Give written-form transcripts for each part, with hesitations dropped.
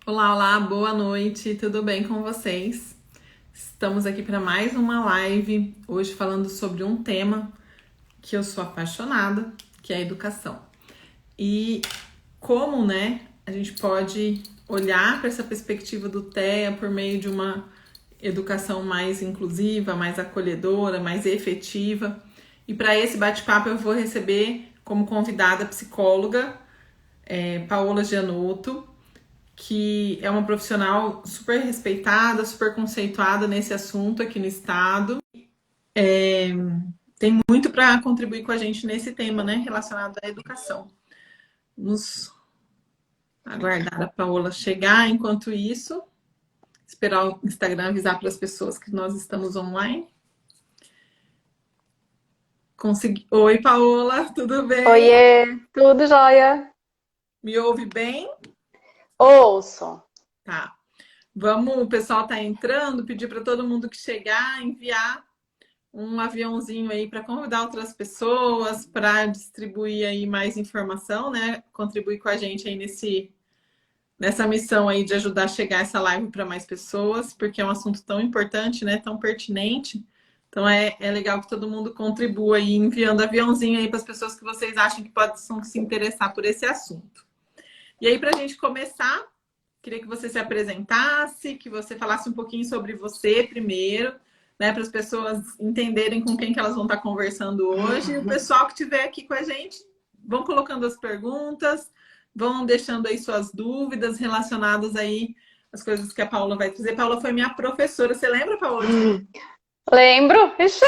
Olá, olá, boa noite, tudo bem com vocês? Estamos aqui para mais uma live, hoje falando sobre um tema que eu sou apaixonada, que é a educação. E como, a gente pode olhar para essa perspectiva do TEA por meio de uma educação mais inclusiva, mais acolhedora, mais efetiva. E para esse bate-papo eu vou receber como convidada a psicóloga Paola Gianotto, que é uma profissional super respeitada, super conceituada nesse assunto aqui no estado. Tem muito para contribuir com a gente nesse tema, relacionado à educação. Vamos aguardar a Paola chegar. Enquanto isso, esperar o Instagram avisar para as pessoas que nós estamos online. Oi, Paola, tudo bem? Oiê, tudo jóia? Me ouve bem? Ouço. Tá. O pessoal tá entrando, pedir para todo mundo que chegar, enviar um aviãozinho aí para convidar outras pessoas, para distribuir aí mais informação, Contribuir com a gente aí nessa missão aí de ajudar a chegar essa live para mais pessoas, porque é um assunto tão importante, Tão pertinente. Então é legal que todo mundo contribua aí, enviando aviãozinho aí para as pessoas que vocês acham que possam se interessar por esse assunto. E aí, para a gente começar, queria que você se apresentasse, que você falasse um pouquinho sobre você primeiro, para as pessoas entenderem com quem que elas vão estar conversando hoje. E o pessoal que estiver aqui com a gente, vão colocando as perguntas, vão deixando aí suas dúvidas relacionadas aí às coisas que a Paula vai trazer. Paula foi minha professora. Você lembra, Paula? Lembro. Ixi.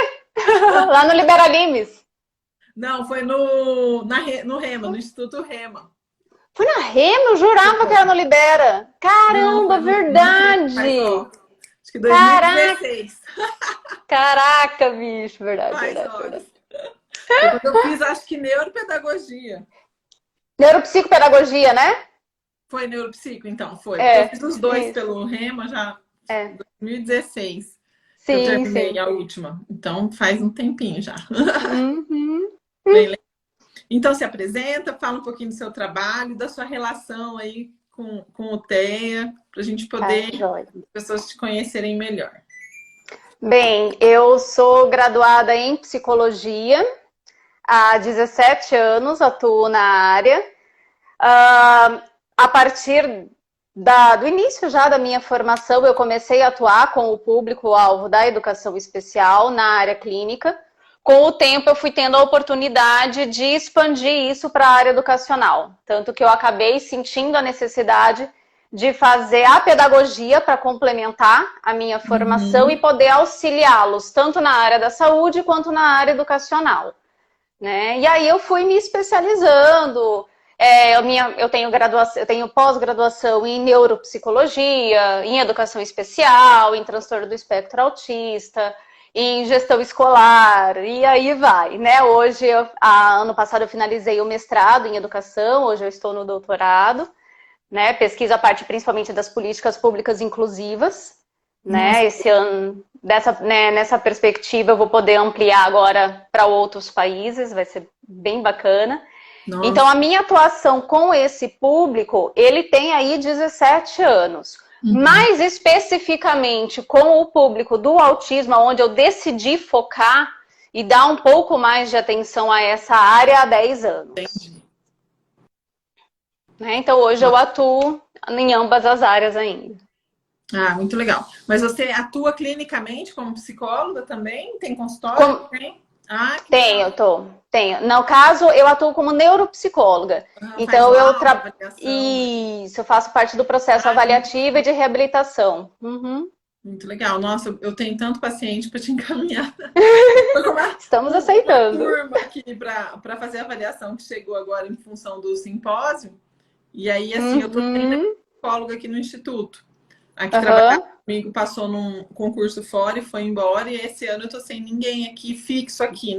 Lá no Liberalimes. Não, foi no Rema, no Instituto Rema. Foi na Rema? Eu jurava que era no Libera. Não, Caramba, foi verdade. acho que Caraca, 2016. caraca, bicho. Verdade, Faz verdade, horas. verdade. Foi quando eu fiz, acho que neuropedagogia. Neuropsicopedagogia, né? Foi neuropsico, então, foi. Porque eu É, fiz os dois isso. pelo Rema já em É. 2016, que eu Sim, terminei sim. a última. Então, faz um tempinho já. Uhum. Bem legal. Então, se apresenta, fala um pouquinho do seu trabalho, da sua relação aí com o TEA, para a gente Tá, poder jóia. as pessoas te conhecerem melhor. Bem, eu sou graduada em psicologia há 17 anos, atuo na área. A partir do início já da minha formação, eu comecei a atuar com o público-alvo da educação especial na área clínica. Com o tempo, eu fui tendo a oportunidade de expandir isso para a área educacional. Tanto que eu acabei sentindo a necessidade de fazer a pedagogia para complementar a minha formação e poder auxiliá-los, tanto na área da saúde quanto na área educacional. E aí eu fui me especializando. Eu tenho pós-graduação em neuropsicologia, em educação especial, em transtorno do espectro autista, em gestão escolar, e aí vai, Hoje, ano passado eu finalizei o mestrado em educação, hoje eu estou no doutorado, Pesquiso a parte principalmente das políticas públicas inclusivas, Esse ano, nessa perspectiva, eu vou poder ampliar agora para outros países, vai ser bem bacana. Nossa. Então, a minha atuação com esse público, ele tem aí 17 anos. Mais especificamente com o público do autismo, onde eu decidi focar e dar um pouco mais de atenção a essa área há 10 anos. Entendi. Então, hoje eu atuo em ambas as áreas ainda. Ah, muito legal. Mas você atua clinicamente como psicóloga também? Tem consultório? Tem? Tenho. No caso, eu atuo como neuropsicóloga. Então, eu faço parte do processo avaliativo e de reabilitação. Muito legal. Nossa, eu tenho tanto paciente para te encaminhar. Estamos aceitando. Uma turma aqui para fazer a avaliação que chegou agora em função do simpósio. E aí, assim, eu tô tendo psicóloga aqui no Instituto. Aqui trabalhava comigo, passou num concurso fora e foi embora. E esse ano eu tô sem ninguém aqui fixo aqui,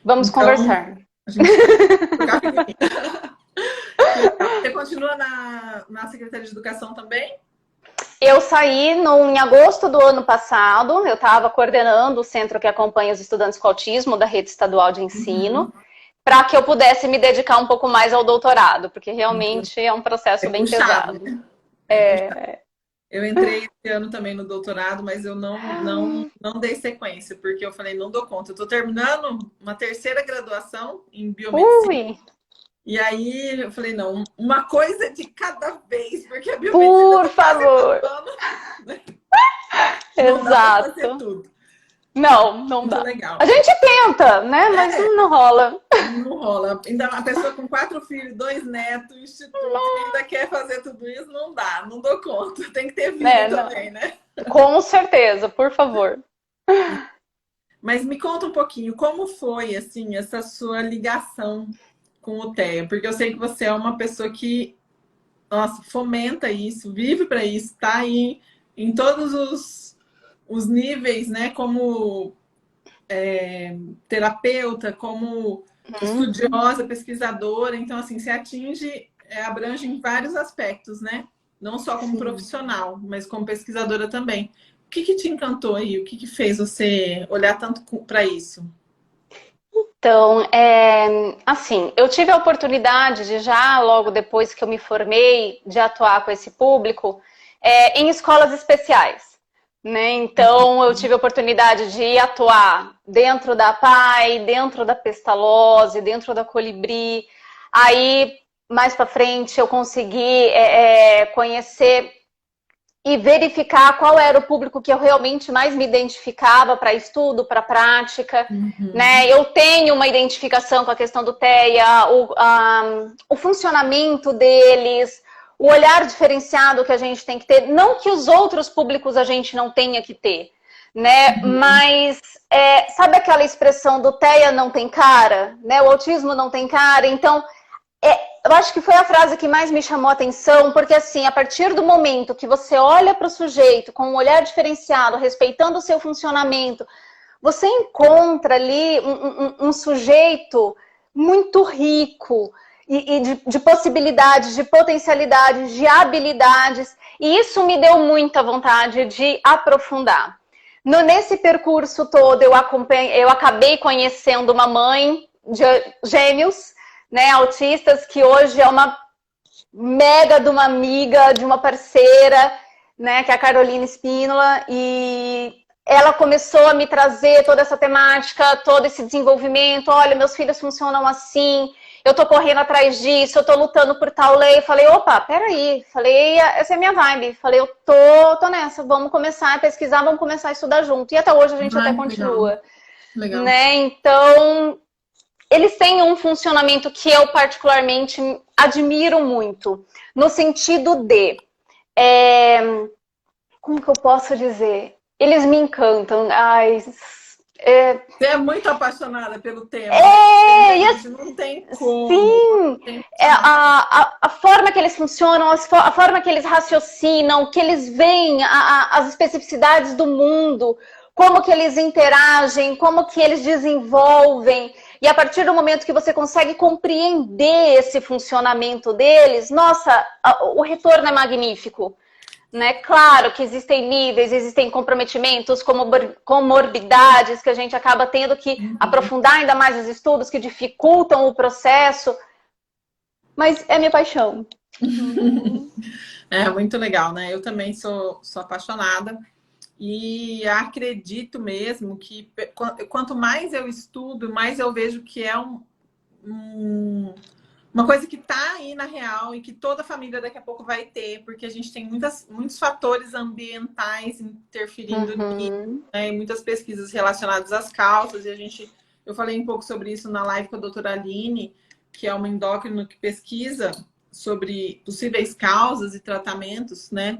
Vamos conversar. A gente vai trocar figurinha. Você continua na Secretaria de Educação também? Eu saí em agosto do ano passado. Eu estava coordenando o centro que acompanha os estudantes com autismo da rede estadual de ensino, para que eu pudesse me dedicar um pouco mais ao doutorado, porque realmente é um processo bem puxado, pesado. Eu entrei esse ano também no doutorado, mas eu não dei sequência, porque eu falei, não dou conta. Eu estou terminando uma terceira graduação em biomedicina. Ui, E aí eu falei, não, uma coisa de cada vez, porque a biomedicina por está quase favor. acabando. Não dá para fazer Exato. tudo. Não Muito dá. legal. A gente tenta, né? Mas não rola. Não rola. Ainda uma pessoa com 4 filhos, 2 netos, instituto, e ainda quer fazer tudo isso, não dá, não dou conta. Tem que ter vida também, né? Com certeza, por favor. Mas me conta um pouquinho, como foi, assim, essa sua ligação com o TEA? Porque eu sei que você é uma pessoa que, nossa, fomenta isso, vive para isso, tá aí em todos os níveis, né? Como terapeuta, como estudiosa, pesquisadora. Então, assim, você atinge, abrange em vários aspectos, né? Não só como profissional, mas como pesquisadora também. O que te encantou aí? O que fez você olhar tanto para isso? Então, assim, eu tive a oportunidade de já, logo depois que eu me formei, de atuar com esse público em escolas especiais, né? Então, eu tive a oportunidade de atuar dentro da PAI, dentro da Pestalozzi, dentro da Colibri. Aí, mais para frente, eu consegui conhecer e verificar qual era o público que eu realmente mais me identificava para estudo, para prática, né? Eu tenho uma identificação com a questão do TEA, o funcionamento deles, o olhar diferenciado que a gente tem que ter, não que os outros públicos a gente não tenha que ter, né? Mas sabe aquela expressão do TEA não tem cara, né? O autismo não tem cara, então eu acho que foi a frase que mais me chamou a atenção, porque assim, a partir do momento que você olha para o sujeito com um olhar diferenciado, respeitando o seu funcionamento, você encontra ali um sujeito muito rico e de possibilidades, de potencialidades, de habilidades, e isso me deu muita vontade de aprofundar. Nesse percurso todo, eu acabei conhecendo uma mãe de gêmeos, né, autistas, que hoje é uma mega de uma amiga, de uma parceira, né, que é a Carolina Espínola, e ela começou a me trazer toda essa temática, todo esse desenvolvimento. Olha, meus filhos funcionam assim, eu tô correndo atrás disso, eu tô lutando por tal lei. Falei, opa, peraí. Falei, essa é a minha vibe. Falei, eu tô nessa, vamos começar a pesquisar, vamos começar a estudar junto. E até hoje a gente até continua. Legal. Né? Então, eles têm um funcionamento que eu particularmente admiro muito, no sentido de, como que eu posso dizer? Eles me encantam. Você é muito apaixonada pelo tema. Não tem como. Sim, a forma que eles funcionam, a forma que eles raciocinam, que eles veem as especificidades do mundo, como que eles interagem, como que eles desenvolvem. E a partir do momento que você consegue compreender esse funcionamento deles, nossa, o retorno é magnífico. Né? Claro que existem níveis, existem comprometimentos, comorbidades que a gente acaba tendo que aprofundar ainda mais os estudos, que dificultam o processo, mas é minha paixão. É muito legal, né? Eu também sou apaixonada e acredito mesmo que quanto mais eu estudo, mais eu vejo que é uma coisa que está aí na real e que toda família daqui a pouco vai ter, porque a gente tem muitos fatores ambientais interferindo nisso, né? E muitas pesquisas relacionadas às causas. E eu falei um pouco sobre isso na live com a doutora Aline, que é uma endócrina que pesquisa sobre possíveis causas e tratamentos, né?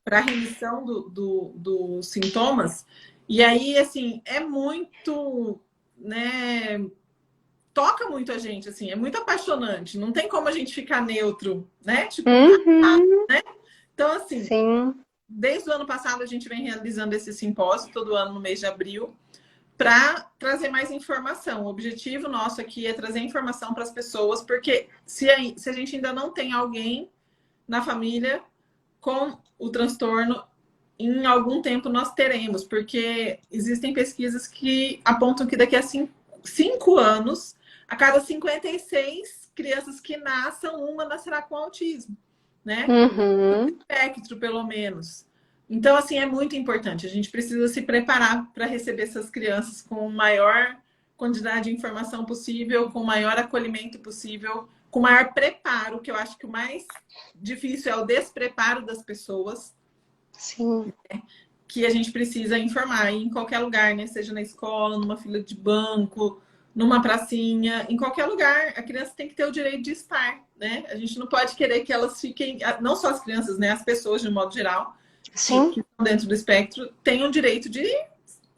Para remissão dos sintomas. E aí, assim, é muito, né? Toca muito a gente, assim, é muito apaixonante. Não tem como a gente ficar neutro, né? Tipo, né? Então, assim, desde o ano passado a gente vem realizando esse simpósio, todo ano no mês de abril, para trazer mais informação. O objetivo nosso aqui é trazer informação para as pessoas, porque se a gente ainda não tem alguém na família com o transtorno, em algum tempo nós teremos, porque existem pesquisas que apontam que daqui a 5 anos, a cada 56 crianças que nasçam, uma nascerá com autismo. né? Uhum. Espectro, pelo menos. Então, assim, é muito importante. A gente precisa se preparar para receber essas crianças com maior quantidade de informação possível, com o maior acolhimento possível, com maior preparo, que eu acho que o mais difícil é o despreparo das pessoas. Sim. Que a gente precisa informar em qualquer lugar, né? Seja na escola, numa fila de banco, numa pracinha, em qualquer lugar, a criança tem que ter o direito de estar, né? A gente não pode querer que elas fiquem, não só as crianças, né? As pessoas, de modo geral, que Sim. estão dentro do espectro, tenham o direito de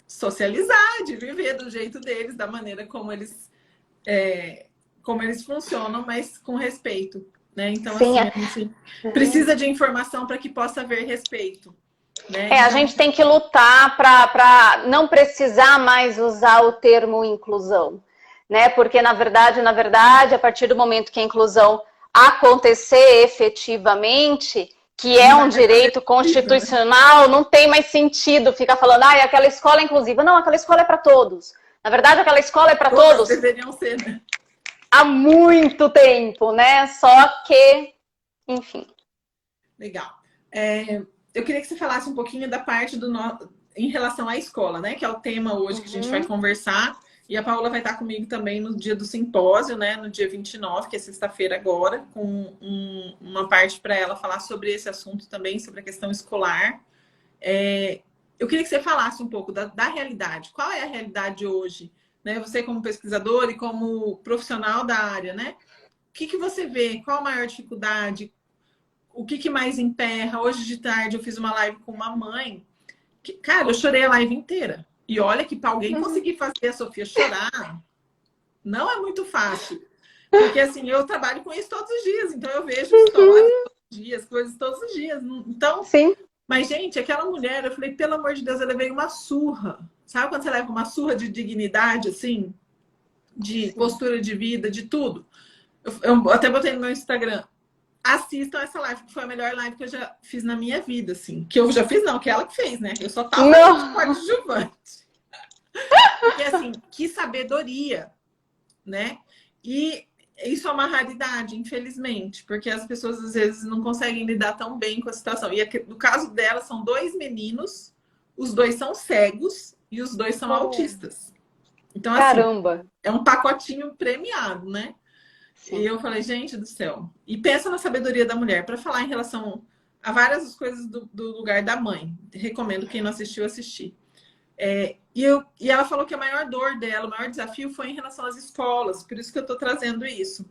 socializar, de viver do jeito deles, da maneira como eles funcionam, mas com respeito, né? Então, Sim. assim, a gente precisa de informação para que possa haver respeito. Né? A Então, gente tem que lutar para não precisar mais usar o termo inclusão, né? Porque, na verdade, a partir do momento que a inclusão acontecer efetivamente, que é um direito constitucional, não tem mais sentido ficar falando, aquela escola é inclusiva. Não, aquela escola é para todos. Na verdade, aquela escola é para todos. Deveriam ser, né? Há muito tempo, né? Só que, enfim. Legal. Eu queria que você falasse um pouquinho da parte em relação à escola, né? Que é o tema hoje que a gente vai conversar. E a Paola vai estar comigo também no dia do simpósio, né? No dia 29, que é sexta-feira agora, com uma parte para ela falar sobre esse assunto também, sobre a questão escolar. Eu queria que você falasse um pouco da realidade. Qual é a realidade hoje? Né? Você como pesquisador e como profissional da área, né? O que você vê? Qual a maior dificuldade? O que mais emperra? Hoje de tarde eu fiz uma live com uma mãe. Cara, eu chorei a live inteira. E olha que para alguém conseguir fazer a Sofia chorar, não é muito fácil. Porque assim, eu trabalho com isso todos os dias. Então eu vejo histórias todos os dias, coisas todos os dias. Então, sim. Mas, gente, aquela mulher, eu falei, pelo amor de Deus, eu levei uma surra. Sabe quando você leva uma surra de dignidade, assim? De postura de vida, de tudo. Eu até botei no meu Instagram. Assistam essa live, que foi a melhor live que eu já fiz na minha vida, assim. Que eu já fiz, não, que ela que fez, né? Eu só tava de coadjuvante. Porque, assim, que sabedoria, né? E isso é uma raridade, infelizmente, porque as pessoas às vezes não conseguem lidar tão bem com a situação. E no caso dela, são 2 meninos, os 2 são cegos e os 2 são autistas. Então, Caramba! Assim, é um pacotinho premiado, né? Sim. E eu falei, gente do céu. E pensa na sabedoria da mulher. Para falar em relação a várias coisas do lugar da mãe. Recomendo quem não assistiu, assistir. E ela falou que a maior dor dela, o maior desafio foi em relação às escolas. Por isso que eu estou trazendo isso.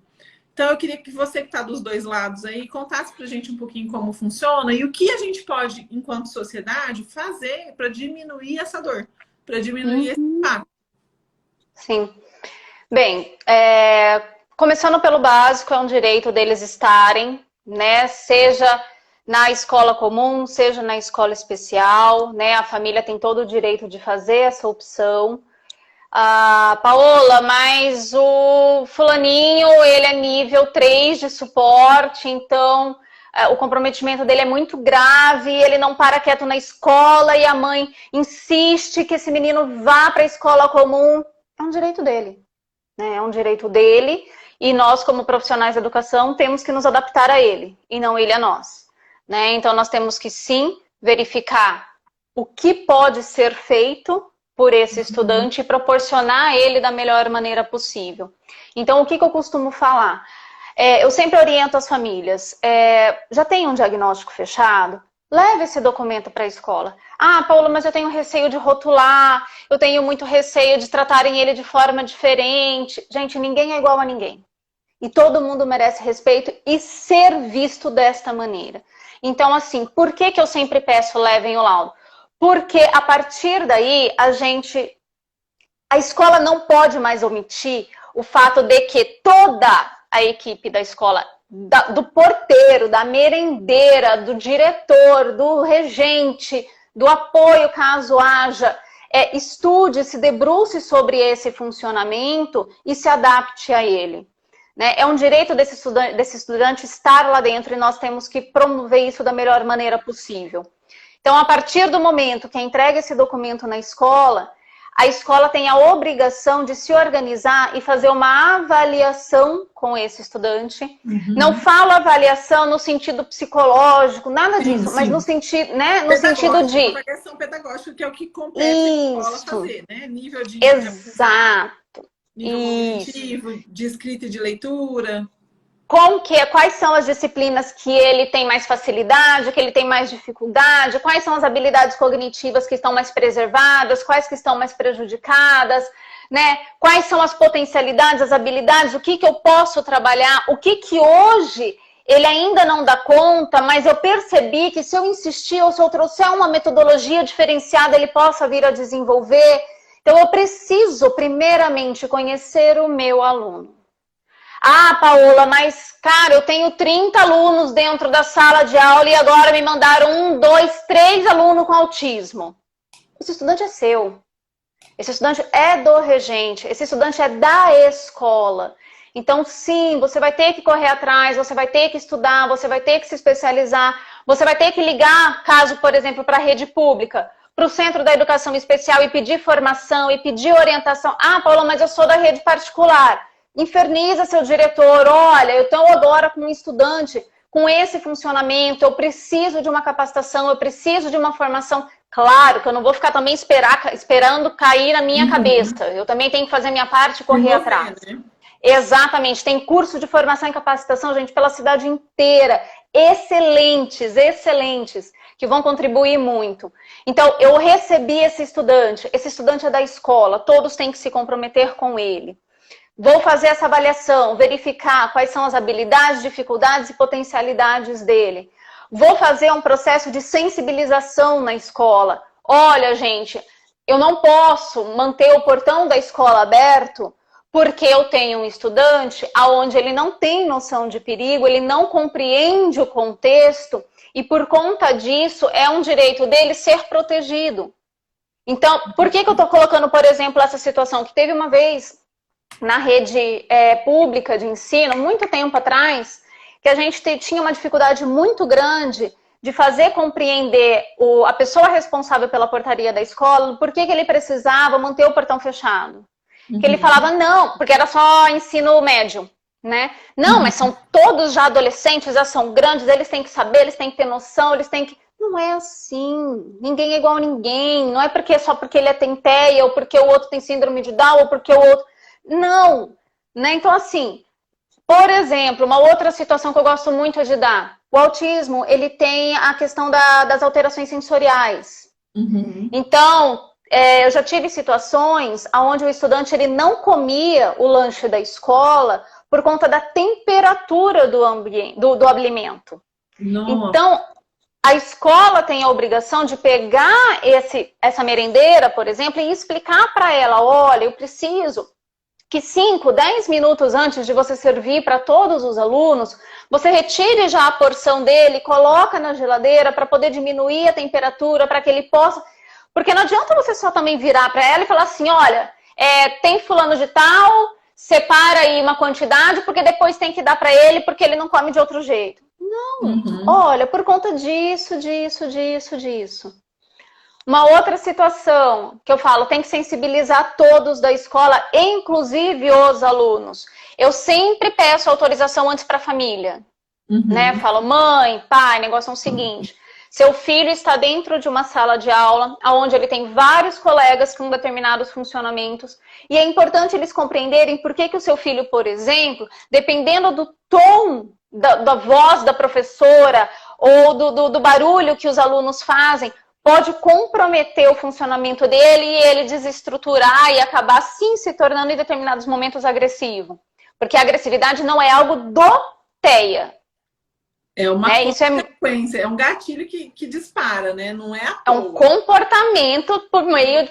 Então, eu queria que você que está dos 2 lados aí, contasse para a gente um pouquinho como funciona e o que a gente pode, enquanto sociedade, fazer para diminuir essa dor, para diminuir esse impacto. Sim. Bem, começando pelo básico, é um direito deles estarem, né? Seja na escola comum, seja na escola especial, né? A família tem todo o direito de fazer essa opção. Paola, mas o fulaninho, ele é nível 3 de suporte, então o comprometimento dele é muito grave, ele não para quieto na escola e a mãe insiste que esse menino vá para a escola comum. É um direito dele, né? É um direito dele e nós, como profissionais da educação, temos que nos adaptar a ele e não ele a nós, né? Então, nós temos que, sim, verificar o que pode ser feito por esse estudante e proporcionar a ele da melhor maneira possível. Então, o que eu costumo falar? Eu sempre oriento as famílias. Já tem um diagnóstico fechado? Leve esse documento para a escola. Paula, mas eu tenho receio de rotular, eu tenho muito receio de tratarem ele de forma diferente. Gente, ninguém é igual a ninguém. E todo mundo merece respeito e ser visto desta maneira. Então, assim, por que eu sempre peço levem o laudo? Porque a partir daí, a escola não pode mais omitir o fato de que toda a equipe da escola, do porteiro, da merendeira, do diretor, do regente, do apoio caso haja, estude, se debruce sobre esse funcionamento e se adapte a ele. Né? É um direito desse estudante estar lá dentro e nós temos que promover isso da melhor maneira possível. Então, a partir do momento que entrega esse documento na escola, a escola tem a obrigação de se organizar e fazer uma avaliação com esse estudante. Uhum. Não falo avaliação no sentido psicológico, nada disso, mas no sentido, né, no sentido de... Avaliação pedagógica, que é o que compete a escola fazer, né? Nível de... Exato. Nível cognitivo, de escrita e de leitura. Quais são as disciplinas que ele tem mais facilidade, que ele tem mais dificuldade, quais são as habilidades cognitivas que estão mais preservadas, quais que estão mais prejudicadas, né? Quais são as potencialidades, as habilidades, o que eu posso trabalhar, o que hoje ele ainda não dá conta, mas eu percebi que se eu insistir ou se eu trouxer uma metodologia diferenciada, ele possa vir a desenvolver. Então, eu preciso, primeiramente, conhecer o meu aluno. Ah, Paola, mas, cara, eu tenho 30 alunos dentro da sala de aula e agora me mandaram 1, 2, 3 alunos com autismo. Esse estudante é seu. Esse estudante é do regente. Esse estudante é da escola. Então, sim, você vai ter que correr atrás, você vai ter que estudar, você vai ter que se especializar, você vai ter que ligar, caso, por exemplo, para a rede pública, para o Centro da Educação Especial e pedir formação e pedir orientação. Ah, Paula, mas eu sou da rede particular. Inferniza seu diretor. Olha, eu estou agora com um estudante com esse funcionamento, eu preciso de uma capacitação, eu preciso de uma formação. Claro que eu não vou ficar também esperando cair na minha cabeça. Eu também tenho que fazer minha parte e correr atrás. Né? Exatamente. Tem curso de formação e capacitação, gente, pela cidade inteira. Excelentes, excelentes, que vão contribuir muito. Então, eu recebi esse estudante é da escola, todos têm que se comprometer com ele. Vou fazer essa avaliação, verificar quais são as habilidades, dificuldades e potencialidades dele. Vou fazer um processo de sensibilização na escola. Olha, gente, eu não posso manter o portão da escola aberto porque eu tenho um estudante onde ele não tem noção de perigo, ele não compreende o contexto e por conta disso é um direito dele ser protegido. Então, por que eu estou colocando, por exemplo, essa situação? Que teve uma vez na rede pública de ensino, muito tempo atrás, que a gente tinha uma dificuldade muito grande de fazer compreender a pessoa responsável pela portaria da escola por que ele precisava manter o portão fechado. Que ele falava, não, porque era só ensino médio, né? Não, mas são todos já adolescentes, já são grandes, eles têm que saber, eles têm que ter noção, eles têm que... Não é assim, ninguém é igual a ninguém, não é só porque ele é tenteia, ou porque o outro tem síndrome de Down, ou porque o outro... Não, né? Então, assim, por exemplo, uma outra situação que eu gosto muito de dar, o autismo, ele tem a questão das alterações sensoriais. Uhum. Então... eu já tive situações onde o estudante ele não comia o lanche da escola por conta da temperatura do alimento. Nossa. Então, a escola tem a obrigação de pegar essa merendeira, por exemplo, e explicar para ela, olha, eu preciso que 5, 10 minutos antes de você servir para todos os alunos, você retire já a porção dele, coloca na geladeira para poder diminuir a temperatura, para que ele possa... Porque não adianta você só também virar para ela e falar assim, olha, tem fulano de tal, separa aí uma quantidade, porque depois tem que dar para ele, porque ele não come de outro jeito. Não, olha, por conta disso, disso. Uma outra situação que eu falo, tem que sensibilizar todos da escola, inclusive os alunos. Eu sempre peço autorização antes para a família, né? Falo, mãe, pai, negócio é o seguinte... Seu filho está dentro de uma sala de aula, onde ele tem vários colegas com determinados funcionamentos. E é importante eles compreenderem por que o seu filho, por exemplo, dependendo do tom da voz da professora ou do barulho que os alunos fazem, pode comprometer o funcionamento dele e ele desestruturar e acabar, sim, se tornando em determinados momentos agressivo. Porque a agressividade não é algo do TEA. É uma consequência, é um gatilho que dispara, né? Não é à toa. É um comportamento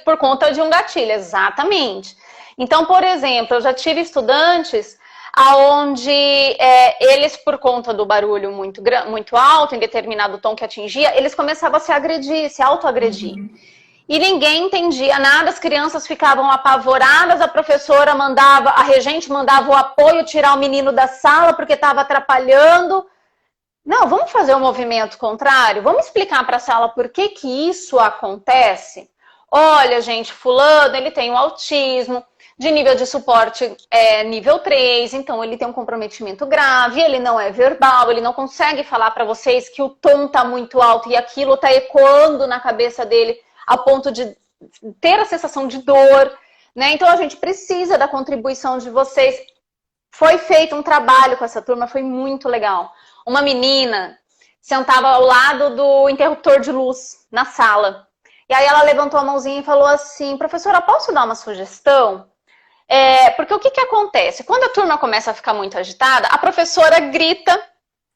por conta de um gatilho, exatamente. Então, por exemplo, eu já tive estudantes onde eles, por conta do barulho muito alto, em determinado tom que atingia, eles começavam a se agredir, se autoagredir. E ninguém entendia nada, as crianças ficavam apavoradas, a regente mandava o apoio tirar o menino da sala porque estava atrapalhando. Não, vamos fazer um movimento contrário? Vamos explicar para a sala por que isso acontece? olha, gente, fulano, ele tem um autismo de nível de suporte nível 3, então ele tem um comprometimento grave, ele não é verbal, ele não consegue falar para vocês que o tom tá muito alto e aquilo tá ecoando na cabeça dele a ponto de ter a sensação de dor, né? Então a gente precisa da contribuição de vocês. Foi feito um trabalho com essa turma, foi muito legal. Uma menina sentava ao lado do interruptor de luz na sala. E aí ela levantou a mãozinha e falou assim, professora, posso dar uma sugestão? Porque o que acontece? Quando a turma começa a ficar muito agitada, a professora grita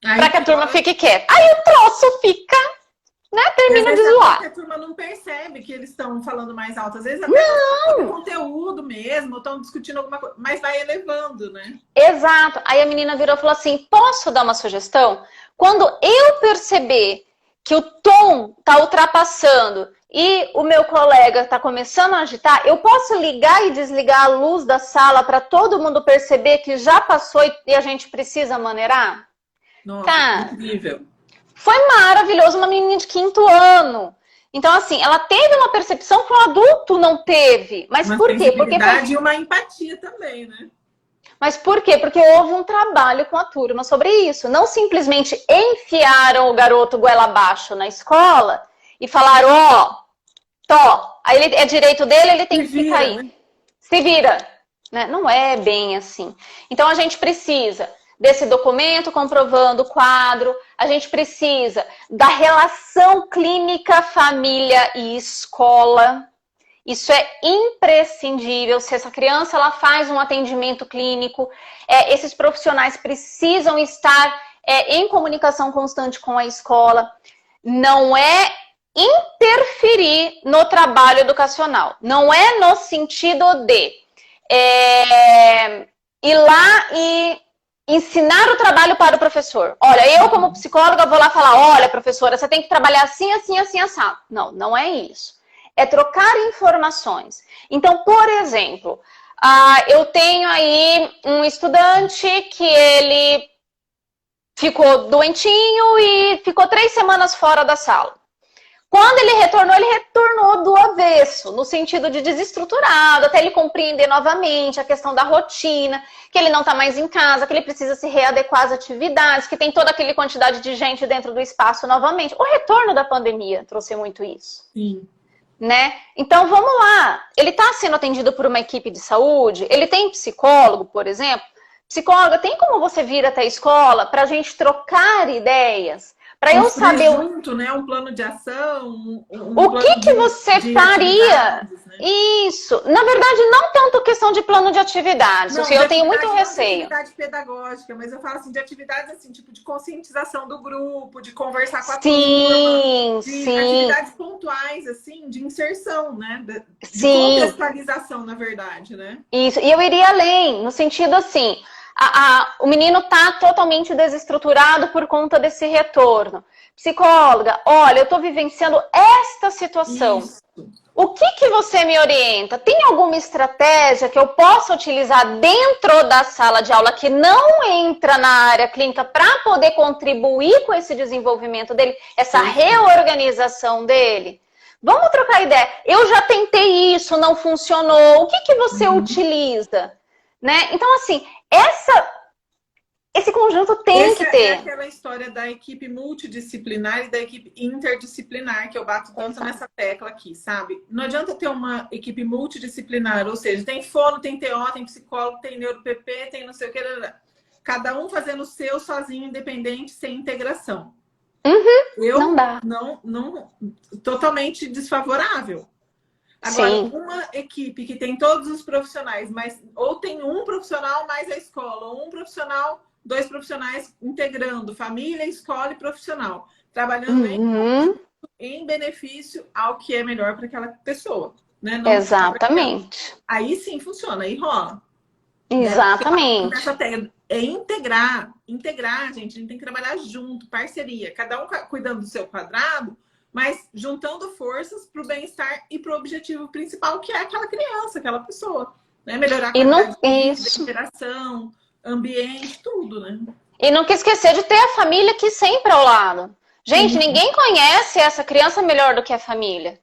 para que a turma fique quieta. Aí o troço fica, né? Termina de zoar. A turma não percebe que eles estão falando mais alto. Às vezes até não. Conteúdo mesmo, estão discutindo alguma coisa, mas vai elevando, né? Exato. Aí a menina virou e falou assim, posso dar uma sugestão? Quando eu perceber que o tom está ultrapassando e o meu colega está começando a agitar, eu posso ligar e desligar a luz da sala para todo mundo perceber que já passou e a gente precisa maneirar? Nossa, cara, incrível. Foi maravilhoso, uma menina de 5º ano. Então, assim, ela teve uma percepção que o adulto não teve. Mas por quê? Porque e uma empatia também, né? Mas por quê? Porque houve um trabalho com a turma sobre isso. Não simplesmente enfiaram o garoto goela abaixo na escola e falaram, aí ele, é direito dele, ele tem que ficar aí. Né? Se vira. Né? Não é bem assim. Então a gente precisa desse documento comprovando o quadro, a gente precisa da relação clínica, família e escola. Isso é imprescindível. Se essa criança ela faz um atendimento clínico, esses profissionais precisam estar em comunicação constante com a escola. Não é interferir no trabalho educacional. Não é no sentido de ir lá e ensinar o trabalho para o professor. Olha, eu como psicóloga vou lá falar, olha, professora, você tem que trabalhar assim, assim, assim, assado. Não, não é isso. É trocar informações. Então, por exemplo, eu tenho aí um estudante que ele ficou doentinho e ficou 3 semanas fora da sala. Quando ele retornou do avesso, no sentido de desestruturado, até ele compreender novamente a questão da rotina, que ele não está mais em casa, que ele precisa se readequar às atividades, que tem toda aquela quantidade de gente dentro do espaço novamente. O retorno da pandemia trouxe muito isso. Sim. Né? Então, vamos lá. Ele está sendo atendido por uma equipe de saúde? Ele tem psicólogo, por exemplo? Psicóloga, tem como você vir até a escola para a gente trocar ideias? Para eu saber junto, né? Um plano de ação. O que você faria? Né? Isso. Na verdade, não tanto questão de plano de atividades. Não, eu tenho muito receio. De atividade pedagógica, mas eu falo assim, de atividades assim, tipo de conscientização do grupo, de conversar com a turma, de atividades pontuais, assim, de inserção, né? De contextualização, na verdade, né? Isso. E eu iria além, no sentido assim. O menino está totalmente desestruturado por conta desse retorno. Psicóloga, olha, eu estou vivenciando esta situação. Isso. O que você me orienta? Tem alguma estratégia que eu possa utilizar dentro da sala de aula que não entra na área clínica para poder contribuir com esse desenvolvimento dele, essa reorganização dele? Vamos trocar ideia. Eu já tentei isso, não funcionou. O que você utiliza? Né? Então, assim, esse conjunto tem que ter. É aquela história da equipe multidisciplinar e da equipe interdisciplinar, que eu bato tanto nessa tecla aqui, sabe? Não adianta ter uma equipe multidisciplinar, ou seja, tem fono, tem TO, tem psicólogo, tem neuro-PP, tem não sei o que, cada um fazendo o seu sozinho, independente, sem integração. Não dá. Não, totalmente desfavorável. Agora, uma equipe que tem todos os profissionais, mas ou tem um profissional mais a escola, ou um profissional, 2 profissionais integrando família, escola e profissional, trabalhando em benefício ao que é melhor para aquela pessoa. Né? Não exatamente. Aí sim funciona, aí rola. Exatamente. É integrar, gente, a gente tem que trabalhar junto, parceria, cada um cuidando do seu quadrado, mas juntando forças para o bem-estar e para o objetivo principal, que é aquela criança, aquela pessoa. Né? Melhorar a qualidade de vida, interação, ambiente, tudo, né? E nunca esquecer de ter a família aqui sempre ao lado. Gente, ninguém conhece essa criança melhor do que a família.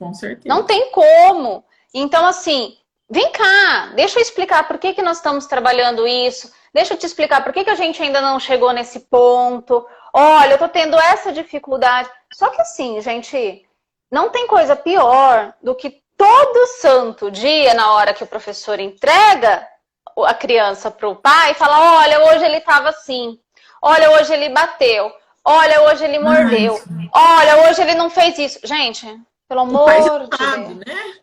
Com certeza. Não tem como. Então, assim, vem cá, deixa eu explicar por que que nós estamos trabalhando isso. Deixa eu te explicar por que que a gente ainda não chegou nesse ponto. Olha, eu tô tendo essa dificuldade. Só que assim, gente, não tem coisa pior do que todo santo dia, na hora que o professor entrega a criança para o pai, fala: olha, hoje ele estava assim. Olha, hoje ele bateu. Olha, hoje ele mordeu. Olha, hoje ele não fez isso. Gente, pelo O pai já amor de sabe, Deus. né?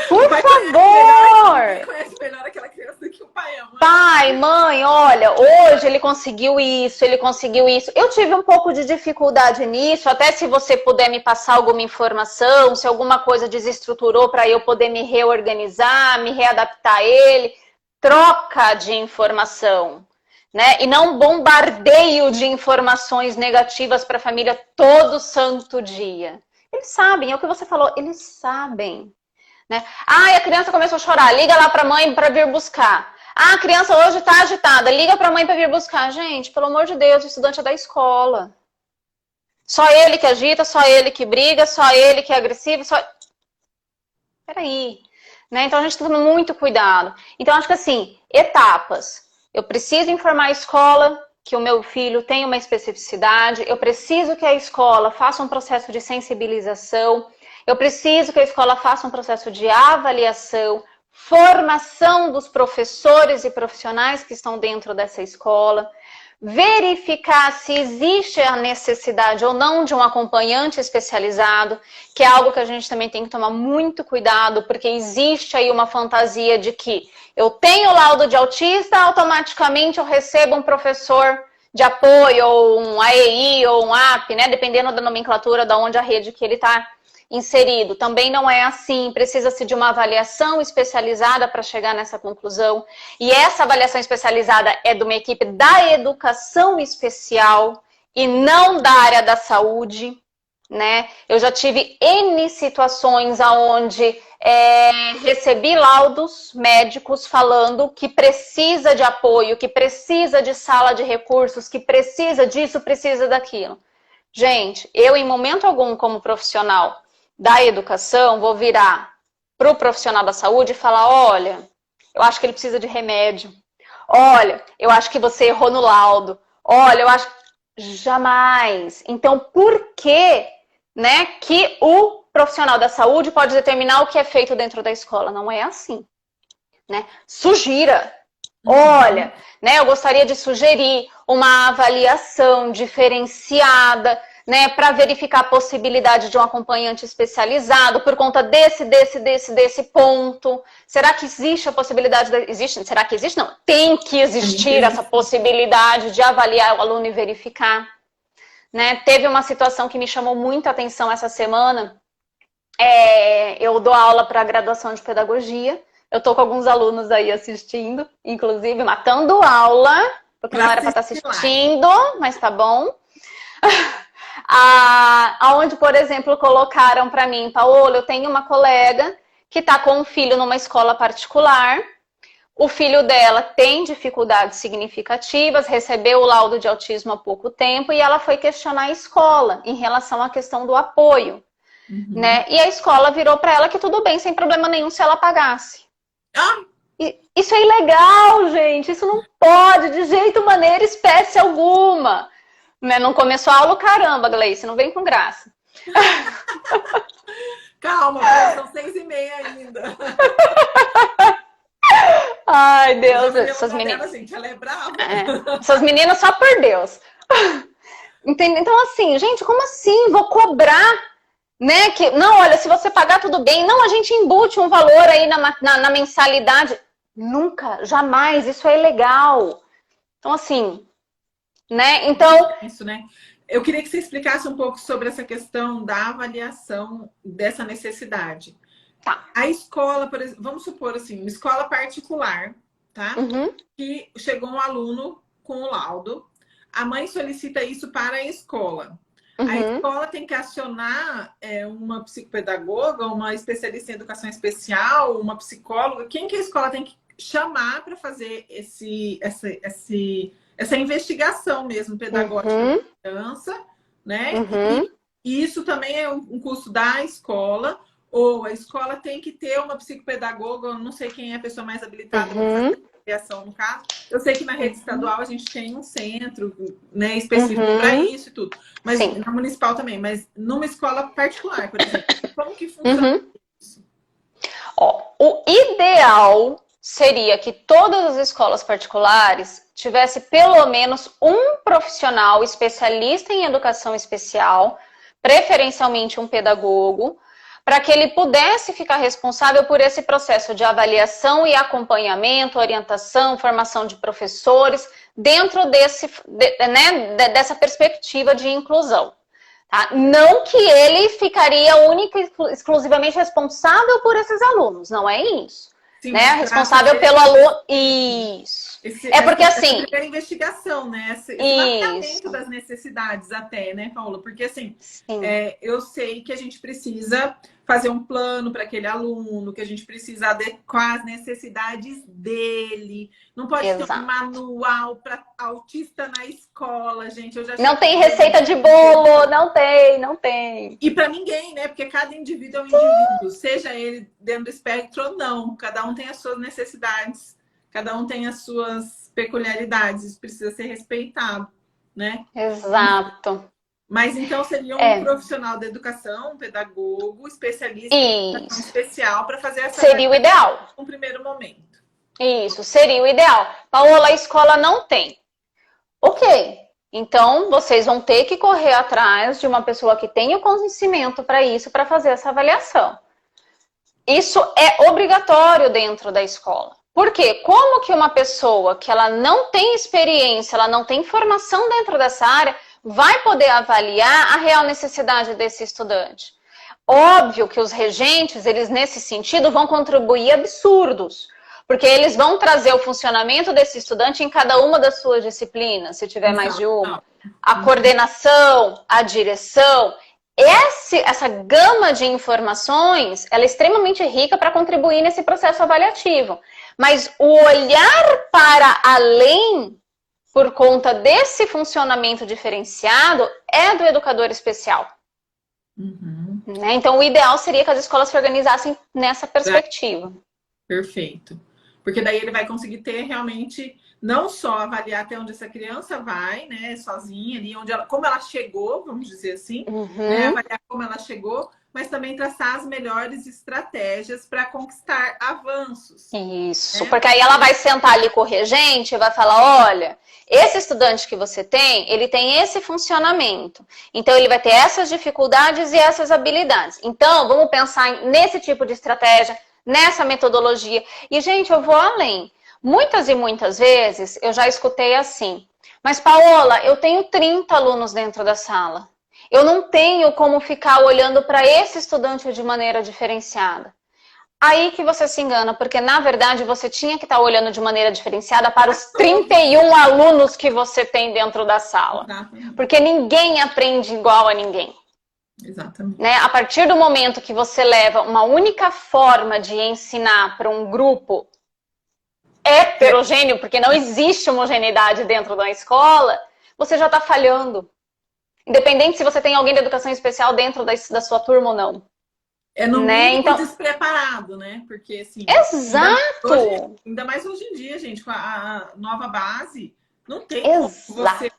Por O pai favor! conhece melhor aquela criança do que o pai ama. Pai, mãe, olha, hoje ele conseguiu isso, ele conseguiu isso. Eu tive um pouco de dificuldade nisso, até se você puder me passar alguma informação, se alguma coisa desestruturou para eu poder me reorganizar, me readaptar a ele. Troca de informação, né? E não bombardeio de informações negativas para a família todo santo dia. Eles sabem, é o que você falou, eles sabem. Né? Ah, a criança começou a chorar, liga lá para a mãe para vir buscar. Ah, a criança hoje está agitada, liga para a mãe para vir buscar. Gente, pelo amor de Deus, o estudante é da escola. Só ele que agita, só ele que briga, só ele que é agressivo, só... Peraí. Né? Então a gente tem que tomar muito cuidado. Então acho que assim, etapas. Eu preciso informar a escola que o meu filho tem uma especificidade, eu preciso que a escola faça um processo de sensibilização, eu preciso que a escola faça um processo de avaliação, formação dos professores e profissionais que estão dentro dessa escola, verificar se existe a necessidade ou não de um acompanhante especializado, que é algo que a gente também tem que tomar muito cuidado, porque existe aí uma fantasia de que eu tenho laudo de autista, automaticamente eu recebo um professor de apoio, ou um AEI, ou um AP, né? Dependendo da nomenclatura, da onde a rede que ele está inserido. Também não é assim, precisa-se de uma avaliação especializada para chegar nessa conclusão. E essa avaliação especializada é de uma equipe da educação especial e não da área da saúde, né? Eu já tive N situações onde recebi laudos médicos falando que precisa de apoio, que precisa de sala de recursos, que precisa disso, precisa daquilo. Gente, eu em momento algum como profissional da educação vou virar para o profissional da saúde e falar: olha, eu acho que ele precisa de remédio. Olha, eu acho que você errou no laudo. Olha, eu acho... Jamais. Então, por que, né, que o profissional da saúde pode determinar o que é feito dentro da escola? Não é assim, né? Sugira. Olha, né, eu gostaria de sugerir uma avaliação diferenciada, né, para verificar a possibilidade de um acompanhante especializado por conta desse ponto. Será que existe a possibilidade? Existe? Será que existe? Não. Tem que existir essa possibilidade de avaliar o aluno e verificar. Né? Teve uma situação que me chamou muita atenção essa semana. Eu dou aula para a graduação de pedagogia. Eu tô com alguns alunos aí assistindo, inclusive matando aula, porque não era para estar assistindo, mas tá bom. Aonde, por exemplo, colocaram para mim: Paola, eu tenho uma colega que está com um filho numa escola particular, o filho dela tem dificuldades significativas, recebeu o laudo de autismo há pouco tempo e ela foi questionar a escola em relação à questão do apoio. Né? E a escola virou para ela que tudo bem, sem problema nenhum, se ela pagasse. Isso é ilegal, gente. Isso não pode, de jeito, maneira, espécie alguma. Né? Não começou a aula, caramba, Gleice, não vem com graça. Calma, são 6h30 ainda. Ai, Deus, essas meninas. Gente, ela é brava. Essas meninas só por Deus. Entende? Então, assim, gente, como assim? Vou cobrar, né? Que, não, olha, se você pagar, tudo bem. Não, a gente embute um valor aí na mensalidade. Nunca, jamais, isso é ilegal. Então, assim, né? Então... Isso, né? Eu queria que você explicasse um pouco sobre essa questão da avaliação dessa necessidade. Tá. A escola, por exemplo, vamos supor assim, uma escola particular, tá? Que chegou um aluno com o laudo, a mãe solicita isso para a escola. A escola tem que acionar uma psicopedagoga, uma especialista em educação especial, uma psicóloga. Quem que a escola tem que chamar para fazer essa investigação mesmo pedagógica da criança, né? E isso também é um custo da escola, ou a escola tem que ter uma psicopedagoga, eu não sei quem é a pessoa mais habilitada para fazer avaliação no caso. Eu sei que na rede estadual a gente tem um centro, né, específico para isso e tudo, mas Sim. na municipal também, mas numa escola particular, por exemplo, como que funciona isso? Ó, o ideal seria que todas as escolas particulares tivesse pelo menos um profissional especialista em educação especial, preferencialmente um pedagogo, para que ele pudesse ficar responsável por esse processo de avaliação e acompanhamento, orientação, formação de professores, dentro dessa perspectiva de inclusão. Tá? Não que ele ficaria única e exclusivamente responsável por esses alunos, não é isso. Sim, né? Responsável pelo aluno. Isso. É porque assim. Essa primeira investigação, né? Esse mapeamento das necessidades, até, né, Paula? Porque assim, eu sei que a gente precisa fazer um plano para aquele aluno, que a gente precisa adequar as necessidades dele. Não pode ter um manual para autista na escola, gente. Não tem receita de bolo, não tem. E para ninguém, né? Porque cada indivíduo é um indivíduo, seja ele dentro do espectro ou não. Cada um tem as suas necessidades, cada um tem as suas peculiaridades. Isso precisa ser respeitado, né? Exato. Mas então seria um profissional da educação, um pedagogo, especialista em educação especial para fazer essa seria o ideal. No primeiro momento. Isso, seria o ideal. Paola, a escola não tem. Ok. Então, vocês vão ter que correr atrás de uma pessoa que tenha o conhecimento para isso, para fazer essa avaliação. Isso é obrigatório dentro da escola. Por quê? Como que uma pessoa que ela não tem experiência, ela não tem formação dentro dessa área, vai poder avaliar a real necessidade desse estudante? Óbvio que os regentes, eles nesse sentido vão contribuir absurdos, porque eles vão trazer o funcionamento desse estudante em cada uma das suas disciplinas, se tiver mais de uma. A coordenação, a direção, essa gama de informações, ela é extremamente rica para contribuir nesse processo avaliativo. Mas o olhar para além, por conta desse funcionamento diferenciado, é do educador especial. Né? Então, o ideal seria que as escolas se organizassem nessa perspectiva. Perfeito. Porque daí ele vai conseguir ter realmente, não só avaliar até onde essa criança vai, né, sozinha ali, como ela chegou, vamos dizer assim, né, avaliar como ela chegou, mas também traçar as melhores estratégias para conquistar avanços. Isso, né? Porque aí ela vai sentar ali com o regente e vai falar, olha, esse estudante que você tem, ele tem esse funcionamento. Então, ele vai ter essas dificuldades e essas habilidades. Então, vamos pensar nesse tipo de estratégia, nessa metodologia. E, gente, eu vou além. Muitas e muitas vezes, eu já escutei assim, mas, Paola, eu tenho 30 alunos dentro da sala. Eu não tenho como ficar olhando para esse estudante de maneira diferenciada. Aí que você se engana, porque na verdade você tinha que estar olhando de maneira diferenciada para os 31 alunos que você tem dentro da sala. Porque ninguém aprende igual a ninguém. Exatamente. Né? A partir do momento que você leva uma única forma de ensinar para um grupo heterogêneo, porque não existe homogeneidade dentro da escola, você já está falhando. Independente se você tem alguém de educação especial dentro da sua turma ou não. É no mínimo então, despreparado, né? Porque assim... Exato! Ainda mais hoje em dia, gente, com a nova base, não tem como você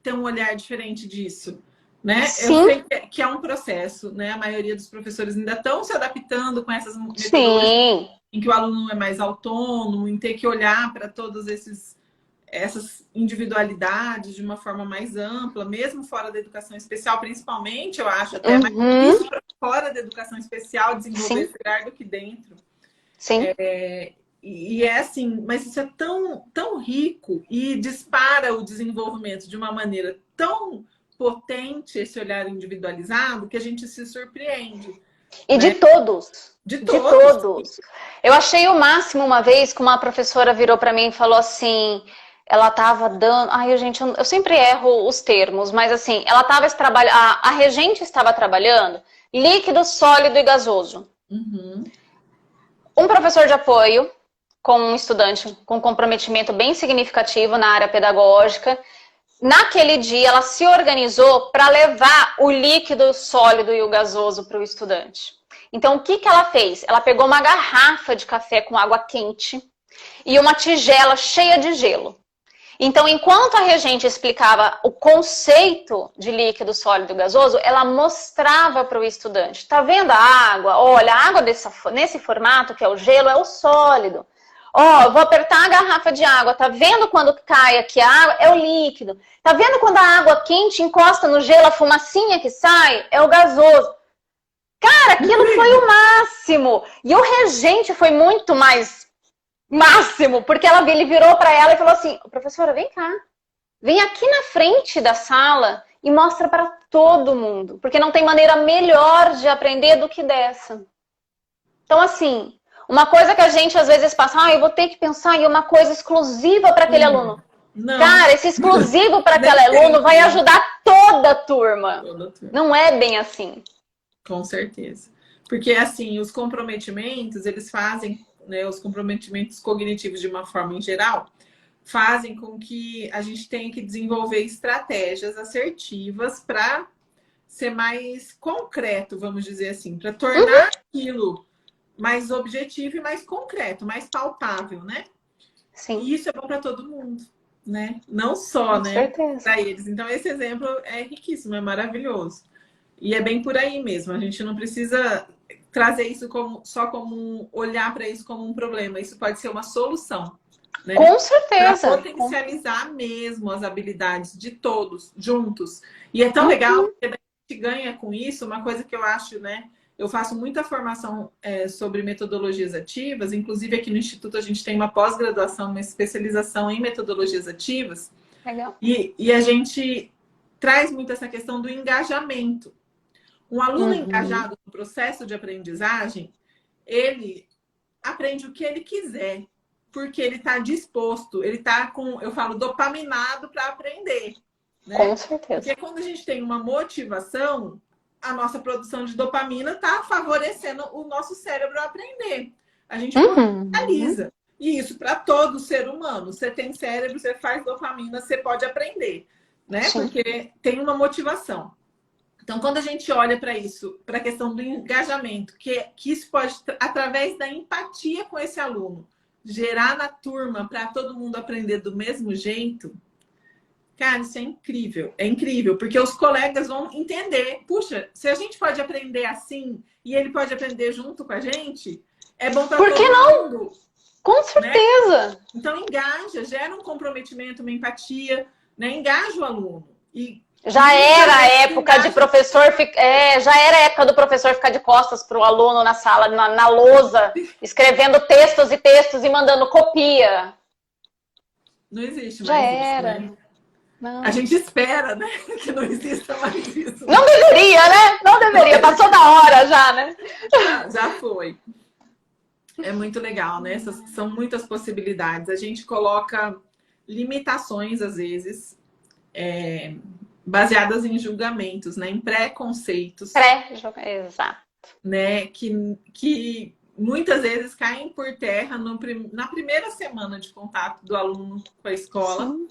ter um olhar diferente disso. Né? Sim. Eu sei que é um processo, né? A maioria dos professores ainda estão se adaptando com essas metodologias em que o aluno é mais autônomo, em ter que olhar para todas essas individualidades de uma forma mais ampla, mesmo fora da educação especial, principalmente, eu acho, até mais difícil para fora da educação especial desenvolver esse olhar do que dentro. Sim. E é assim, mas isso é tão rico e dispara o desenvolvimento de uma maneira tão potente, esse olhar individualizado, que a gente se surpreende. E de todos. De todos. Eu achei o máximo uma vez que uma professora virou para mim e falou assim, ela estava dando... Ai, gente, eu sempre erro os termos, mas assim, ela estava trabalhando... A regente estava trabalhando líquido, sólido e gasoso. Um professor de apoio com um estudante com comprometimento bem significativo na área pedagógica naquele dia, ela se organizou para levar o líquido, o sólido e o gasoso para o estudante. Então, o que que ela fez? Ela pegou uma garrafa de café com água quente e uma tigela cheia de gelo. Então, enquanto a regente explicava o conceito de líquido, sólido e gasoso, ela mostrava para o estudante. Tá vendo a água? Olha, a água nesse formato, que é o gelo, é o sólido. Ó, vou apertar a garrafa de água. Tá vendo quando cai aqui a água? É o líquido. Tá vendo quando a água quente encosta no gelo, a fumacinha que sai? É o gasoso. Cara, aquilo foi o máximo. E o regente foi muito mais máximo, porque ele virou para ela e falou assim: professora, vem cá. Vem aqui na frente da sala e mostra para todo mundo. Porque não tem maneira melhor de aprender do que dessa. Então, assim, uma coisa que a gente às vezes passa, eu vou ter que pensar em uma coisa exclusiva para aquele aluno. Não. Cara, esse exclusivo para aquele aluno vai ajudar toda a turma. Não é bem assim. Com certeza. Porque, assim, os comprometimentos, eles fazem, né, os comprometimentos cognitivos de uma forma em geral, fazem com que a gente tenha que desenvolver estratégias assertivas para ser mais concreto, vamos dizer assim, para tornar aquilo mais objetivo e mais concreto, mais palpável, né? Sim. E isso é bom para todo mundo, né? Não só, né, para eles. Então, esse exemplo é riquíssimo, é maravilhoso. E é bem por aí mesmo. A gente não precisa trazer isso só como olhar para isso como um problema. Isso pode ser uma solução, né? Com certeza. Para potencializar mesmo as habilidades de todos juntos. E é tão legal porque a gente ganha com isso. Uma coisa que eu acho, né? Eu faço muita formação sobre metodologias ativas. Inclusive aqui no Instituto a gente tem uma pós-graduação, uma especialização em metodologias ativas. Legal. E a gente traz muito essa questão do engajamento. Um aluno engajado no processo de aprendizagem, ele aprende o que ele quiser, porque ele está disposto, ele está com, eu falo, dopaminado para aprender. Né? Com certeza. Porque quando a gente tem uma motivação, a nossa produção de dopamina está favorecendo o nosso cérebro a aprender. A gente potencializa. E isso para todo ser humano. Você tem cérebro, você faz dopamina, você pode aprender. Né? Porque tem uma motivação. Então, quando a gente olha para isso, para a questão do engajamento, que isso pode, através da empatia com esse aluno, gerar na turma para todo mundo aprender do mesmo jeito, cara, isso é incrível. É incrível, porque os colegas vão entender. Puxa, se a gente pode aprender assim e ele pode aprender junto com a gente, é bom para todo mundo. Por que não? Com certeza. Né? Então, engaja, gera um comprometimento, uma empatia, né? Engaja o aluno. Já era a época de professor, já era a época do professor ficar de costas para o aluno na sala, na lousa, escrevendo textos e textos e mandando copia. Não existe mais já era. Isso, né? Não. A gente espera, né? Que não exista mais isso. Não deveria, né? Não deveria. Passou da hora já, né? Já foi. É muito legal, né? São muitas possibilidades. A gente coloca limitações, às vezes, baseadas em julgamentos, né? Em preconceitos. Exato. Né? Que muitas vezes caem por terra na primeira semana de contato do aluno com a escola. Sim.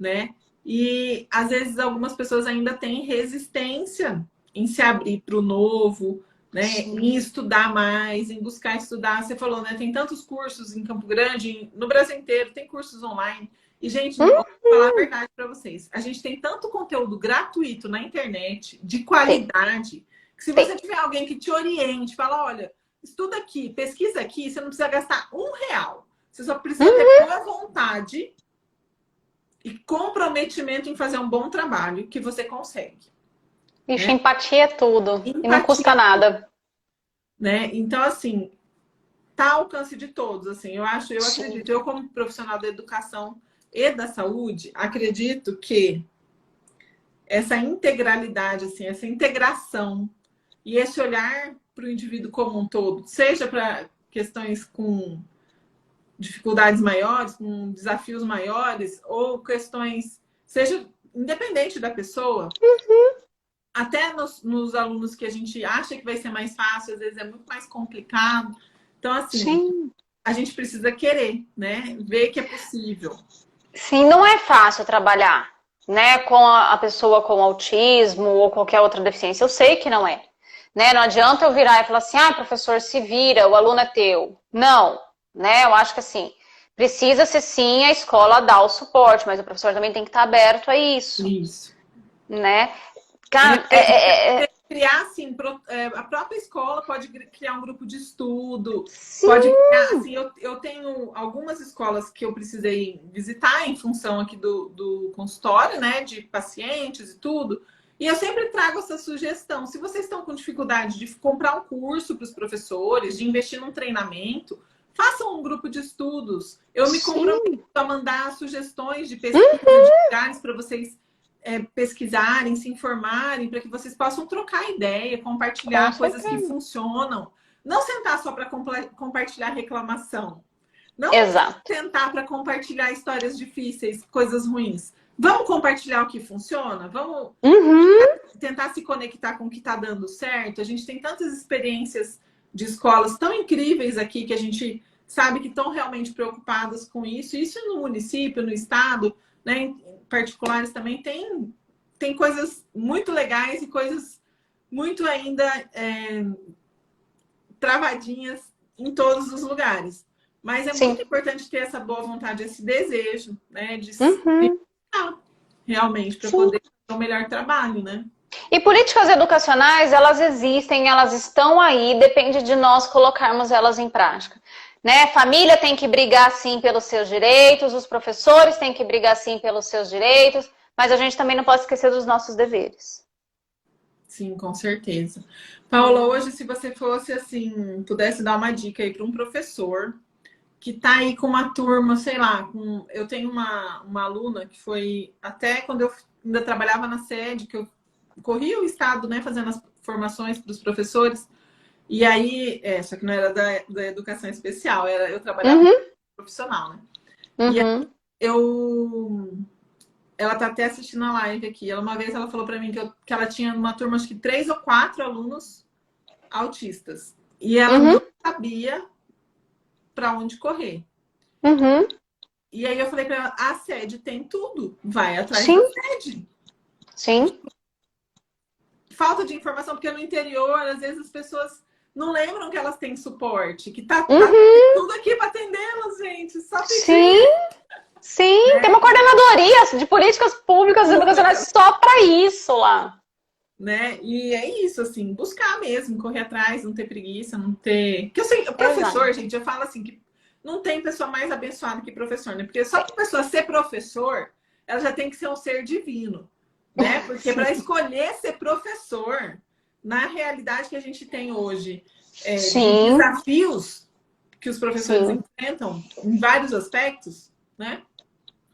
Né? E às vezes algumas pessoas ainda têm resistência em se abrir para o novo, né? Em estudar mais, em buscar estudar. Você falou, né? Tem tantos cursos em Campo Grande, no Brasil inteiro, tem cursos online. E, gente, vou falar a verdade para vocês. A gente tem tanto conteúdo gratuito na internet, de qualidade, que se você tiver alguém que te oriente, fala, olha, estuda aqui, pesquisa aqui, você não precisa gastar R$1. Você só precisa ter boa vontade e comprometimento em fazer um bom trabalho que você consegue. Ixi, né? Empatia é tudo. Empatia, e não custa nada. Né? Então, assim, tá ao alcance de todos. Assim, eu acredito, eu como profissional da educação e da saúde, acredito que essa integralidade, assim, essa integração e esse olhar para o indivíduo como um todo, seja para questões com dificuldades maiores, com desafios maiores, ou questões, seja independente da pessoa, até nos alunos que a gente acha que vai ser mais fácil, às vezes é muito mais complicado. Então, assim, a gente precisa querer, né? Ver que é possível. Sim, não é fácil trabalhar. né, com a pessoa com autismo ou qualquer outra deficiência. Eu sei que não é. Né? Não adianta eu virar e falar assim, ah, professor, se vira, o aluno é teu. Não, né? Eu acho que assim, precisa ser sim a escola dar o suporte, mas o professor também tem que estar aberto a isso, Isso. né? E Cara, criar, assim, a própria escola pode criar um grupo de estudo, sim, pode criar, assim, eu tenho algumas escolas que eu precisei visitar em função aqui do consultório, né, de pacientes e tudo, e eu sempre trago essa sugestão. Se vocês estão com dificuldade de comprar um curso para os professores, de investir num treinamento, façam um grupo de estudos. Eu me comprometo a mandar sugestões de pesquisa, de lugares para vocês pesquisarem, se informarem, para que vocês possam trocar ideia, compartilhar coisas que funcionam. Não sentar só para compartilhar reclamação. Não exato. sentar para compartilhar histórias difíceis, coisas ruins. Vamos compartilhar o que funciona? Vamos tentar se conectar com o que está dando certo? A gente tem tantas experiências de escolas tão incríveis aqui que a gente sabe que estão realmente preocupadas com isso. Isso no município, no estado, né, em particulares também tem coisas muito legais e coisas muito ainda travadinhas em todos os lugares. Mas é muito importante ter essa boa vontade, esse desejo, né, de realmente para poder fazer o melhor trabalho, né? E políticas educacionais, elas existem, elas estão aí, depende de nós colocarmos elas em prática. Né? Família tem que brigar sim pelos seus direitos, os professores têm que brigar sim pelos seus direitos, mas a gente também não pode esquecer dos nossos deveres. Sim, com certeza. Paula, hoje se você fosse assim, pudesse dar uma dica aí para um professor que está aí com uma turma, sei lá, eu tenho uma aluna que foi até quando eu ainda trabalhava na sede, que eu corria o estado, né, fazendo as formações para os professores. E aí, só que não era da educação especial, eu trabalhava profissional, né? E aí, ela tá até assistindo a live aqui. Uma vez ela falou para mim que ela tinha uma turma, acho que 3 ou 4 alunos autistas. E ela não sabia para onde correr. E aí eu falei para ela, a sede tem tudo, vai atrás da sede. Sim. Falta de informação, porque no interior, às vezes as pessoas não lembram que elas têm suporte, que tá tudo aqui para atendê-las, gente. Só pedir. Sim, tem uma coordenadoria de políticas públicas educacionais só para isso lá. Né? E é isso, assim, buscar mesmo, correr atrás, não ter preguiça, não ter... Porque eu sei, o professor, gente, eu falo assim, que não tem pessoa mais abençoada que professor, né? Porque só que a pessoa ser professor, ela já tem que ser um ser divino, né? Porque para escolher ser professor, na realidade que a gente tem hoje, de desafios que os professores enfrentam em vários aspectos, né?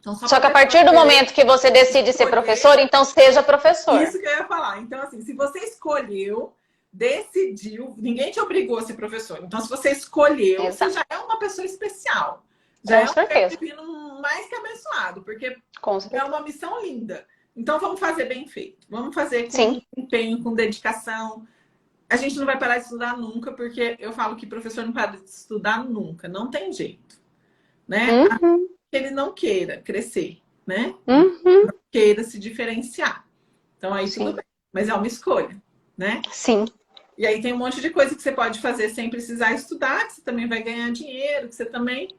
Então, só que a partir do momento que você decide ser professor, então seja professor. Isso que eu ia falar. Então, assim, se você escolheu, decidiu, ninguém te obrigou a ser professor. Então, se você escolheu, você já é uma pessoa especial. Já é um ser divino mais que abençoado, porque é uma missão linda. Então, vamos fazer bem feito. Vamos fazer com empenho, com dedicação. A gente não vai parar de estudar nunca, porque eu falo que professor não para de estudar nunca. Não tem jeito. Né? Que ele não queira crescer, né? Não queira se diferenciar. Então aí tudo bem. Mas é uma escolha, né? Sim. E aí tem um monte de coisa que você pode fazer sem precisar estudar, que você também vai ganhar dinheiro, que você também,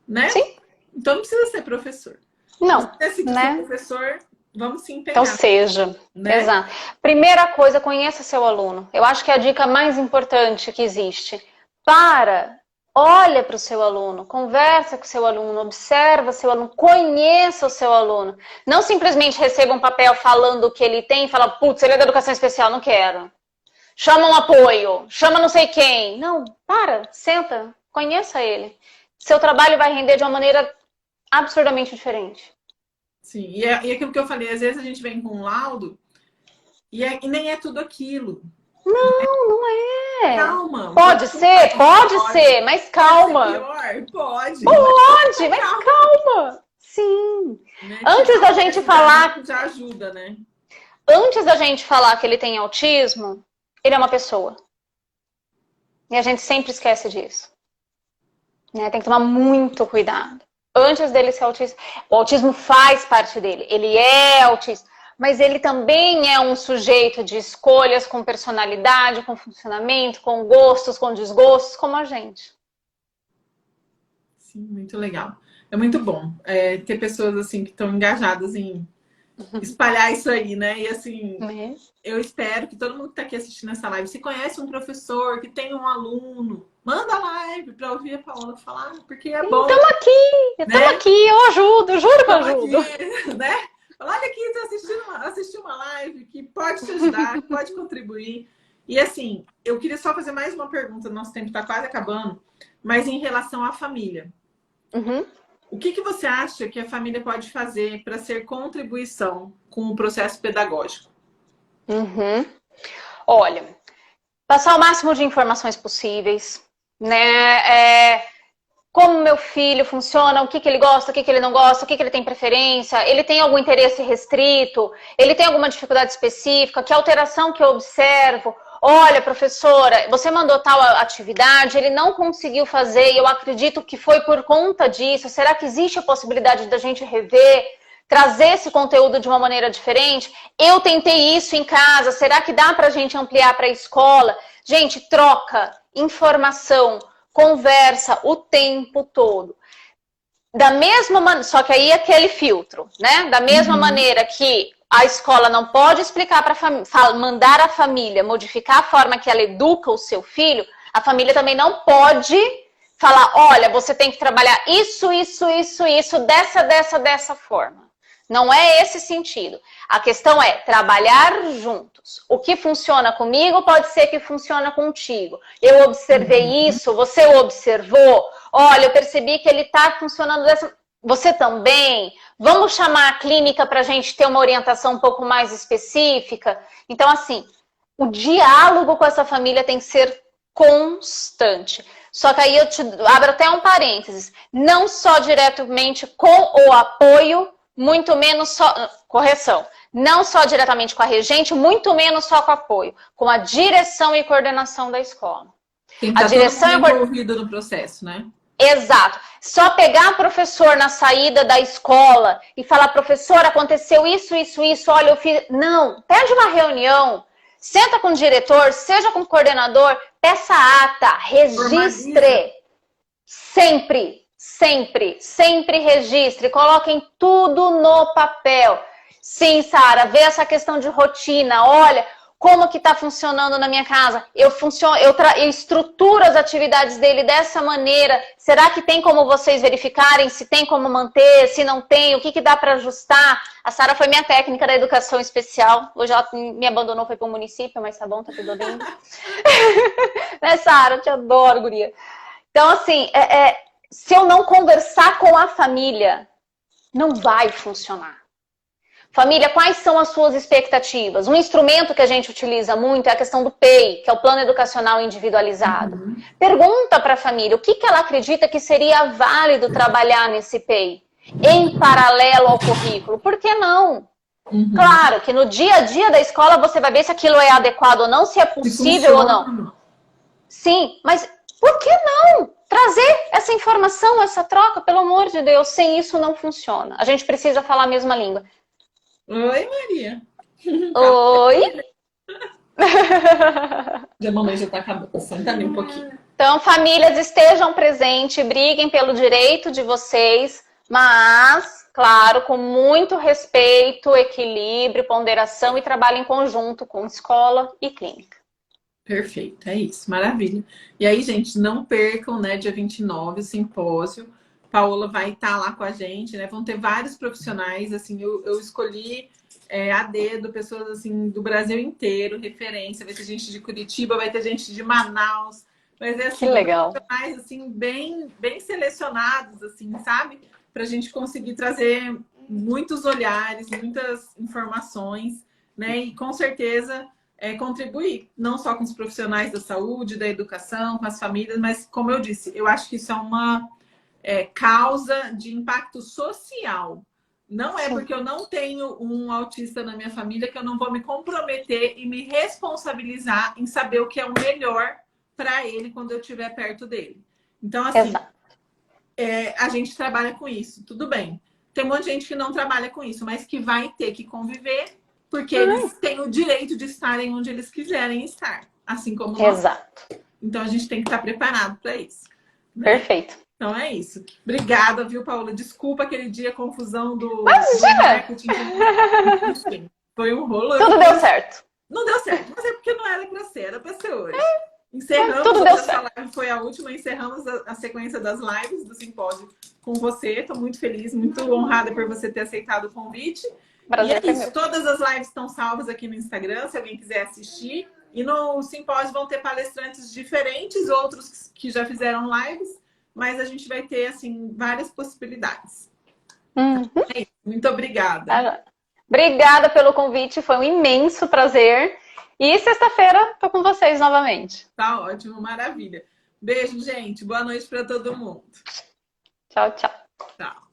né? Sim. Então não precisa ser professor. Não, se né? ser professor, vamos se empenhar. Então seja, né? Exato. Primeira coisa, conheça seu aluno. Eu acho que é a dica mais importante que existe. Olha para o seu aluno, conversa com o seu aluno, observa seu aluno, conheça o seu aluno. Não simplesmente receba um papel falando o que ele tem e fala, putz, ele é da educação especial, não quero. Chama um apoio, chama não sei quem. Não, senta, conheça ele. Seu trabalho vai render de uma maneira absurdamente diferente. Sim, e aquilo que eu falei, às vezes a gente vem com um laudo e nem é tudo aquilo. Não é. Calma. Pode ser, mas calma. Pode, mas calma. Sim. Né? Antes da gente falar... Já ajuda, né? Antes da gente falar que ele tem autismo, ele é uma pessoa. E a gente sempre esquece disso. Né? Tem que tomar muito cuidado. antes dele ser autista. O autismo faz parte dele, ele é autista, mas ele também é um sujeito de escolhas, com personalidade, com funcionamento, com gostos, com desgostos, como a gente. Sim, muito legal. É muito bom ter pessoas assim que estão engajadas em espalhar isso aí, né? E assim, eu espero que todo mundo que está aqui assistindo essa live, se conhece um professor, que tem um aluno, manda a live para ouvir a Paola falar, porque é bom. Estamos aqui, eu ajudo, juro que eu ajudo. Aqui, né? Olha aqui, estou assistindo uma live que pode te ajudar, que pode contribuir. E assim, eu queria só fazer mais uma pergunta, nosso tempo está quase acabando, mas em relação à família. O que você acha que a família pode fazer para ser contribuição com o processo pedagógico? Olha, passar o máximo de informações possíveis, né? Como meu filho funciona, o que ele gosta, o que ele não gosta, o que ele tem preferência, ele tem algum interesse restrito, ele tem alguma dificuldade específica, que alteração que eu observo. Olha, professora, você mandou tal atividade, ele não conseguiu fazer e eu acredito que foi por conta disso. Será que existe a possibilidade da gente rever, trazer esse conteúdo de uma maneira diferente? Eu tentei isso em casa, será que dá para a gente ampliar para a escola? Gente, troca, informação, conversa o tempo todo. Da mesma maneira, só que aí é aquele filtro, né? Da mesma maneira que a escola não pode explicar para a família, mandar a família modificar a forma que ela educa o seu filho, a família também não pode falar, olha, você tem que trabalhar isso, dessa forma. Não é esse sentido. A questão é trabalhar juntos. O que funciona comigo pode ser que funciona contigo. Eu observei isso, você observou. Olha, eu percebi que ele está funcionando dessa... Você também? Vamos chamar a clínica para a gente ter uma orientação um pouco mais específica? Então, assim, o diálogo com essa família tem que ser constante. Só que aí eu te abro até um parênteses. Não só diretamente com o apoio, muito menos só... Correção. Não só diretamente com a regente, muito menos só com o apoio. Com a direção e coordenação da escola. Tem que estar todo mundo envolvido no processo, né? Exato. Só pegar o professor na saída da escola e falar, professor, aconteceu isso, olha, eu fiz... Não, pede uma reunião, senta com o diretor, seja com o coordenador, peça ata, registre. Sempre registre, coloquem tudo no papel. Sim, Sara, vê essa questão de rotina, olha... Como que está funcionando na minha casa? Eu estruturo as atividades dele dessa maneira. Será que tem como vocês verificarem se tem como manter, se não tem? O que dá para ajustar? A Sara foi minha técnica da educação especial. Hoje ela me abandonou, foi para o município, mas tá bom, tá tudo lindo. Né, Sara? Eu te adoro, guria. Então, assim, se eu não conversar com a família, não vai funcionar. Família, quais são as suas expectativas? Um instrumento que a gente utiliza muito é a questão do PEI, que é o Plano Educacional Individualizado. Pergunta para a família o que ela acredita que seria válido trabalhar nesse PEI, em paralelo ao currículo. Por que não? Claro que no dia a dia da escola você vai ver se aquilo é adequado ou não, se é possível ou não. Sim, mas por que não? Trazer essa informação, essa troca, pelo amor de Deus, sem isso não funciona. A gente precisa falar a mesma língua. Oi, Maria. Oi. A mamãe já tá acabando. Senta ali um pouquinho. Então, famílias, estejam presentes, briguem pelo direito de vocês, mas, claro, com muito respeito, equilíbrio, ponderação e trabalho em conjunto com escola e clínica. Perfeito, é isso. Maravilha. E aí, gente, não percam, né, dia 29, o simpósio. Paola vai estar lá com a gente, né? Vão ter vários profissionais, assim, eu escolhi a dedo, pessoas assim do Brasil inteiro, referência. Vai ter gente de Curitiba, vai ter gente de Manaus, vai ter assim, que legal. Profissionais assim, bem selecionados, assim, sabe? Para a gente conseguir trazer muitos olhares, muitas informações, né? E com certeza contribuir, não só com os profissionais da saúde, da educação, com as famílias, mas como eu disse, eu acho que isso é uma causa de impacto social. Não é porque eu não tenho um autista na minha família que eu não vou me comprometer e me responsabilizar em saber o que é o melhor para ele quando eu estiver perto dele. Então, assim, a gente trabalha com isso, tudo bem. Tem um monte de gente que não trabalha com isso, mas que vai ter que conviver, porque eles têm o direito de estarem onde eles quiserem estar, assim como nós. Exato. Então a gente tem que estar preparado para isso. Né? Perfeito. Então é isso. Obrigada, viu, Paula? Desculpa aquele dia a confusão do marketing. Enfim, foi um rolo. Tudo deu certo. Não deu certo, mas é porque não era para ser, era para ser hoje. Encerramos, tudo deu certo. Live foi a última, encerramos a sequência das lives do simpósio com você. Estou muito feliz, muito honrada por você ter aceitado o convite. Prazer, e é isso, todas as lives estão salvas aqui no Instagram, se alguém quiser assistir. E no simpósio vão ter palestrantes diferentes, outros que já fizeram lives, mas a gente vai ter, assim, várias possibilidades. É isso. Muito obrigada. Obrigada pelo convite, foi um imenso prazer. E sexta-feira tô com vocês novamente. Tá ótimo, maravilha. Beijo, gente. Boa noite para todo mundo. Tchau, tchau. Tchau.